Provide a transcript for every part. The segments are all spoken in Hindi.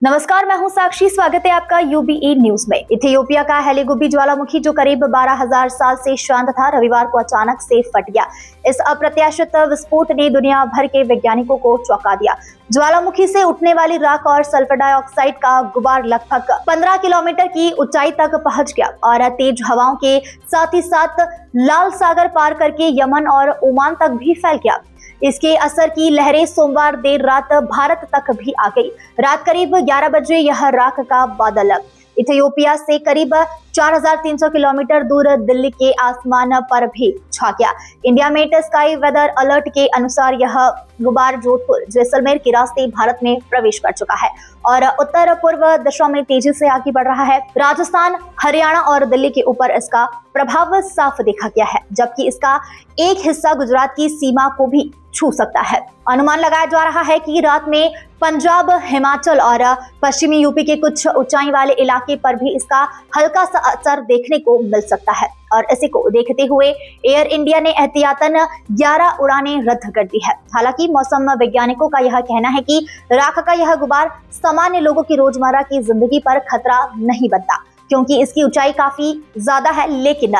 नमस्कार, मैं हूं साक्षी। स्वागत है आपका यूबीई न्यूज में। इथियोपिया का हेलीगुबी ज्वालामुखी जो करीब 12,000 साल से शांत था, रविवार को अचानक से फट गया। इस अप्रत्याशित विस्फोट ने दुनिया भर के वैज्ञानिकों को चौंका दिया। ज्वालामुखी से उठने वाली राख और सल्फर डाइऑक्साइड का गुबार लगभग 15 किलोमीटर की ऊंचाई तक पहुंच गया और तेज हवाओं के साथ ही साथ लाल सागर पार करके यमन और ओमान तक भी फैल गया। इसके असर की लहरें सोमवार देर रात भारत तक भी आ गई। रात करीब 11 बजे यह राख का बादल इथियोपिया से करीब 4,300 किलोमीटर दूर दिल्ली के आसमान पर भी छा गया। India met sky weather alert के अनुसार यह गुबार जोधपुर जैसलमेर के रास्ते भारत में प्रवेश कर चुका है और उत्तर पूर्व दिशा में तेजी से आगे बढ़ रहा है। राजस्थान, हरियाणा और दिल्ली के ऊपर इसका प्रभाव साफ देखा गया है, जबकि इसका एक हिस्सा गुजरात की सीमा को भी छू सकता है। अनुमान लगाया जा रहा है कि रात में पंजाब, हिमाचल और पश्चिमी यूपी के कुछ ऊंचाई वाले इलाके पर भी इसका हल्का सा असर देखने को मिल सकता है और इसी को देखते हुए एयर इंडिया ने एहतियातन 11 उड़ानें रद्द कर दी है। हालांकि मौसम वैज्ञानिकों का यह कहना है कि राख का यह गुबार सामान्य लोगों की रोजमर्रा की जिंदगी पर खतरा नहीं बनता, क्योंकि इसकी ऊंचाई काफी ज्यादा है, लेकिन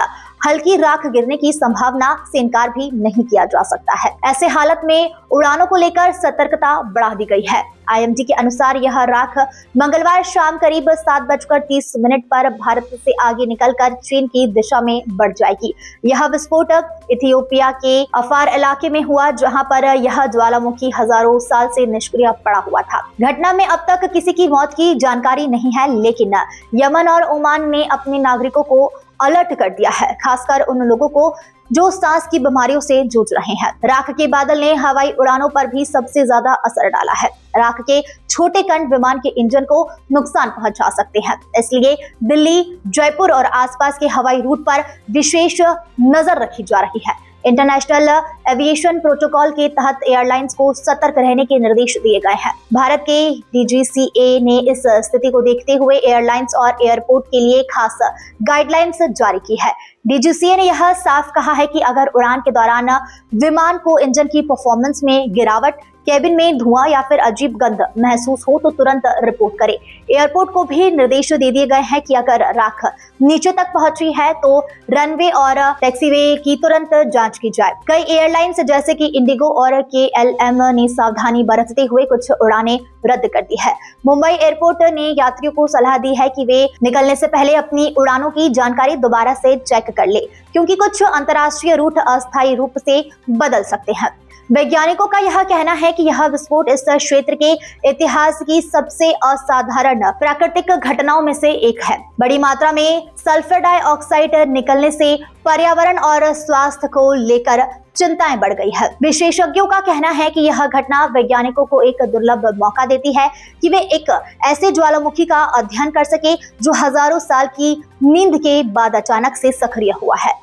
हल्की राख गिरने की संभावना से इनकार भी नहीं किया जा सकता है। ऐसे हालत में उड़ानों को लेकर सतर्कता बढ़ा दी गई है। आईएमडी के अनुसार यह राख मंगलवार शाम करीब 7:30 पर भारत से आगे निकलकर चीन की दिशा में बढ़ जाएगी। यह विस्फोट इथियोपिया के अफार इलाके में हुआ, जहां पर यह ज्वालामुखी हजारों साल से निष्क्रिय पड़ा हुआ था। घटना में अब तक किसी की मौत की जानकारी नहीं है, लेकिन यमन और ओमान ने अपने नागरिकों को अलर्ट कर दिया है, खासकर उन लोगों को जो सांस की बीमारियों से जूझ रहे हैं। राख के बादल ने हवाई उड़ानों पर भी सबसे ज्यादा असर डाला है। राख के छोटे कण विमान के इंजन को नुकसान पहुंचा सकते हैं, इसलिए दिल्ली, जयपुर और आसपास के हवाई रूट पर विशेष नजर रखी जा रही है। इंटरनेशनल एविएशन प्रोटोकॉल के तहत एयरलाइंस को सतर्क रहने के निर्देश दिए गए हैं। भारत के डीजीसीए ने इस स्थिति को देखते हुए एयरलाइंस और एयरपोर्ट के लिए खास गाइडलाइंस जारी की है। डीजीसीए ने यह साफ कहा है कि अगर उड़ान के दौरान विमान को इंजन की परफॉर्मेंस में गिरावट, केबिन में धुआं या फिर अजीब गंध महसूस हो तो तुरंत रिपोर्ट करें। एयरपोर्ट को भी निर्देश दे दिए गए हैं कि अगर राख नीचे तक पहुंची है तो रनवे और टैक्सीवे की तुरंत जांच की जाए। कई एयरलाइंस जैसे कि इंडिगो और केएलएम ने सावधानी बरतते हुए कुछ उड़ानें रद्द कर दी है। मुंबई एयरपोर्ट ने यात्रियों को सलाह दी है कि वे निकलने से पहले अपनी उड़ानों की जानकारी दोबारा से चेक कर ले, क्योंकि कुछ अंतर्राष्ट्रीय रूट अस्थायी रूप से बदल सकते हैं। वैज्ञानिकों का यह कहना है कि यह विस्फोट इस क्षेत्र के इतिहास की सबसे असाधारण प्राकृतिक घटनाओं में से एक है। बड़ी मात्रा में सल्फर डाइऑक्साइड निकलने से पर्यावरण और स्वास्थ्य को लेकर चिंताएं बढ़ गई है। विशेषज्ञों का कहना है कि यह घटना वैज्ञानिकों को एक दुर्लभ मौका देती है कि वे एक ऐसे ज्वालामुखी का अध्ययन कर सके जो हजारों साल की नींद के बाद अचानक से सक्रिय हुआ है।